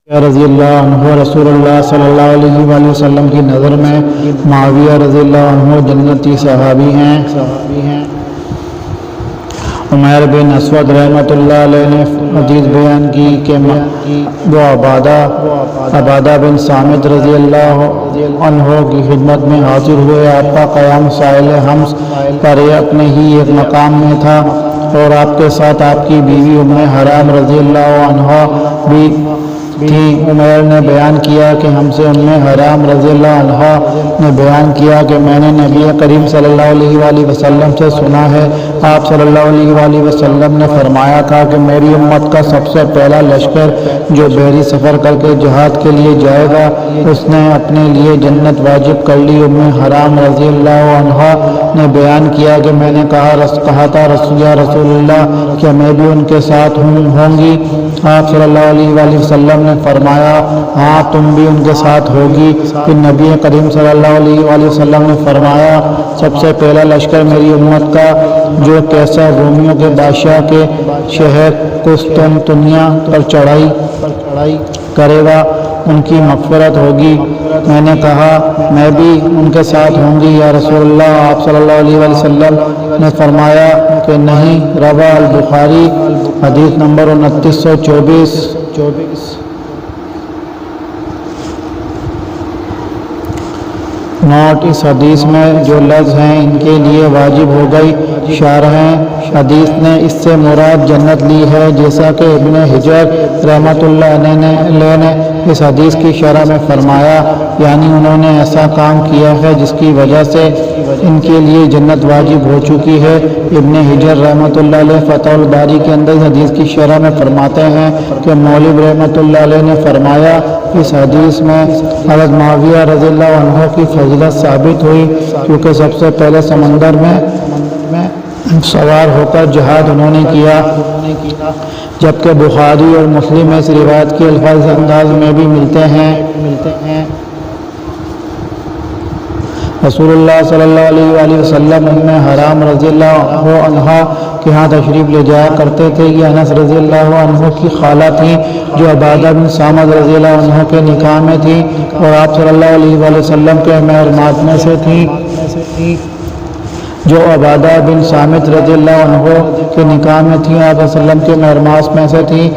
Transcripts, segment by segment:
رضی اللہ عنہ رسول اللہ صلی اللہ علیہ وآلہ وسلم کی نظر میں معاویہ رضی اللہ عنہ جنتی صحابی ہیں۔ عمیر بن اسود رحمۃ اللہ علیہ نے حدیث بیان کی کہ وہ عبادہ بن صامت رضی اللہ عنہ کی خدمت میں حاضر ہوئے۔ آپ کا قیام ساحل حمص پر اپنے ہی ایک مقام میں تھا اور آپ کے ساتھ آپ کی بیوی ام حرام رضی اللہ عنہ بھی تھی۔ عمیر نے بیان کیا کہ ہم سے ام حرام رضی اللہ عنہ نے بیان کیا کہ میں نے نبی کریم صلی اللہ علیہ وآلہ وسلم سے سنا ہے، آپ صلی اللہ علیہ وآلہ وسلم نے فرمایا تھا کہ میری امت کا سب سے پہلا لشکر جو بحری سفر کر کے جہاد کے لیے جائے گا اس نے اپنے لیے جنت واجب کر لی۔ ام حرام رضی اللہ عنہ نے بیان کیا کہ میں نے کہا تھا یا رسول اللہ کیا میں بھی ان کے ساتھ ہوں گی؟ آپ صلی اللہ علیہ وآلہ وسلم نے فرمایا ہاں تم بھی ان کے ساتھ ہوگی۔ پھر نبی کریم صلی اللہ علیہ وآلہ وسلم نے فرمایا سب سے پہلا لشکر میری امت کا جو کیسر رومیوں کے بادشاہ کے شہر قسطنطنیہ پر چڑھائی کرے گا ان کی مغفرت ہوگی۔ میں نے کہا میں بھی ان کے ساتھ ہوں گی یا رسول اللہ؟ آپ صلی اللہ علیہ وآلہ وسلم نے فرمایا کہ نہیں۔ رواه البخاری حدیث نمبر 2924۔ نوٹ: اس حدیث میں جو لفظ ہیں ان کے لیے واجب ہو گئی۔ شارح حدیث نے اس سے مراد جنت لی ہے، جیسا کہ ابن حجر رحمۃ اللہ علیہ نے اس حدیث کی شرح میں فرمایا، یعنی انہوں نے ایسا کام کیا ہے جس کی وجہ سے ان کے لیے جنت واجب ہو چکی ہے۔ ابن حجر رحمۃ اللہ علیہ فتح الباری کے اندر اس حدیث کی شرح میں فرماتے ہیں کہ مولوی رحمۃ اللہ علیہ نے فرمایا اس حدیث میں حضرت معاویہ رضی اللہ عنہ کی فضیلت ثابت ہوئی کیونکہ سب سے پہلے سمندر میں سوار ہو کر جہاد انہوں نے کیا، جبکہ بخاری اور مسلم میں اس روایت کے الفاظ انداز میں بھی ملتے ہیں۔ رسول اللہ صلی اللہ علیہ وآلہ وسلم ام حرام رضی اللہ عنہ کے ہاں تشریف لے جایا کرتے تھے۔ یہ انس رضی اللہ عنہ کی خالہ تھیں جو عبادہ بن صامت رضی اللہ عنہ کے نکاح میں تھیں اور آپ صلی اللہ علیہ وآلہ وسلم کے محرمات میں سے تھیں۔ جو عبادہ بن صامت رضی اللہ عنہ کے نکاح میں تھیں، آپ صلی اللہ علیہ وسلم کے محرمات میں سے تھیں۔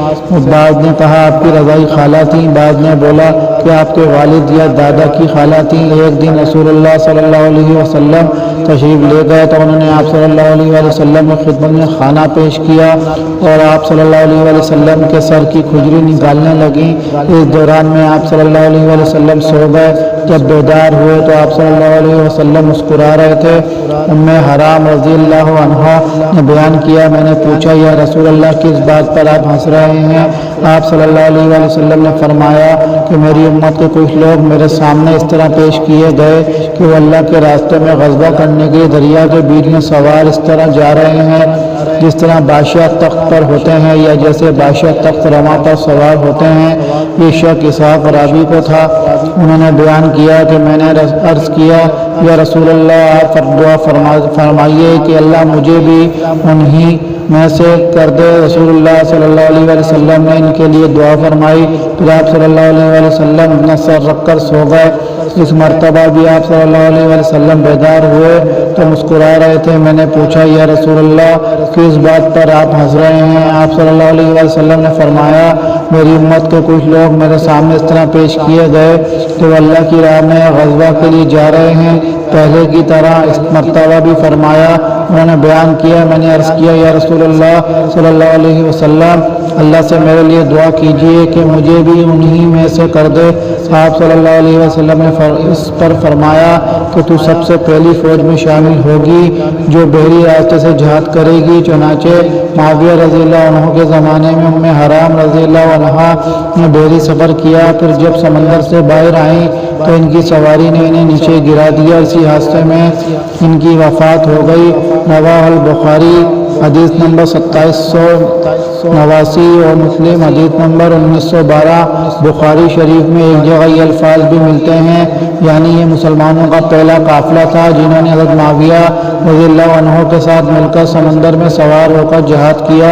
بعض نے کہا آپ کی رضائی خالہ تھیں، بعض نے بولا کہ آپ کے والد یا دادا کی خالہ تھیں۔ ایک دن رسول اللہ صلی اللہ علیہ وسلم تشریف لے گئے تو انہوں نے آپ صلی اللہ علیہ وآلہ وسلم کی خدمت میں کھانا پیش کیا اور آپ صلی اللہ علیہ وآلہ وسلم کے سر کی کھجلی نکالنے لگیں۔ اس دوران میں آپ صلی اللہ علیہ وآلہ وسلم سو گئے۔ جب بیدار ہوئے تو آپ صلی اللہ علیہ وسلم مسکرا رہے تھے۔ ام حرام رضی اللہ عنہ نے بیان کیا میں نے پوچھا یا رسول اللہ کس بات پر آپ ہنس رہے ہیں؟ آپ صلی اللہ علیہ وآلہ وسلم نے فرمایا کہ میری امت کے کچھ لوگ میرے سامنے اس طرح پیش کیے گئے کہ وہ اللہ کے راستے میں غزوہ کرنے کے لیے دریا کے بیچ میں سوار اس طرح جا رہے ہیں جس طرح بادشاہ تخت پر ہوتے ہیں یا جیسے بادشاہ تخت رواں پر سوار ہوتے ہیں۔ یہ شک اسحاق راوی کو تھا۔ انہوں نے بیان کیا کہ میں نے عرض کیا یا رسول اللہ آپ دعا فرمائیے کہ اللہ مجھے بھی انہی میں سے کر دے۔ رسول اللہ صلی اللہ علیہ وآلہ وسلم نے ان کے لیے دعا فرمائی، پھر آپ صلی اللہ علیہ وآلہ وسلم اپنا سر رکھ کر سو گئے۔ اس مرتبہ بھی آپ صلی اللہ علیہ وآلہ وسلم بیدار ہوئے تو مسکرا رہے تھے۔ میں نے پوچھا یا رسول اللہ کس بات پر آپ ہنس رہے ہیں؟ آپ صلی اللہ علیہ وآلہ وسلم نے فرمایا میری امت کے کچھ لوگ میرے سامنے اس طرح پیش کیے گئے کہ وہ اللہ کی راہ میں غزوہ کے لیے جا رہے ہیں پہلے کی طرح۔ اس مرتبہ بھی فرمایا انہوں نے بیان کیا میں نے عرض کیا یا رسول اللہ صلی اللہ علیہ وسلم اللہ سے میرے لیے دعا کیجیے کہ مجھے بھی انہی میں سے کر دے۔ آپ صلی اللہ علیہ وسلم نے اس پر فرمایا کہ تو سب سے پہلی فوج میں شامل ہوگی جو بحری راستے سے جہاد کرے گی۔ چنانچہ معاویہ رضی اللہ عنہ کے زمانے میں ام حرام رضی اللہ عنہ نے بحری سفر کیا، پھر جب سمندر سے باہر آئیں تو ان کی سواری نے انہیں نیچے گرا دیا، اسی حادثے میں ان کی وفات ہو گئی۔ رواہ البخاری حدیث نمبر 2789 اور مسلم حدیث نمبر 1912۔ بخاری شریف میں ایک جگہ یہ الفاظ بھی ملتے ہیں، یعنی یہ مسلمانوں کا پہلا قافلہ تھا جنہوں نے حضرت معاویہ رضی اللہ عنہ کے ساتھ مل کر سمندر میں سوار ہو کر جہاد کیا۔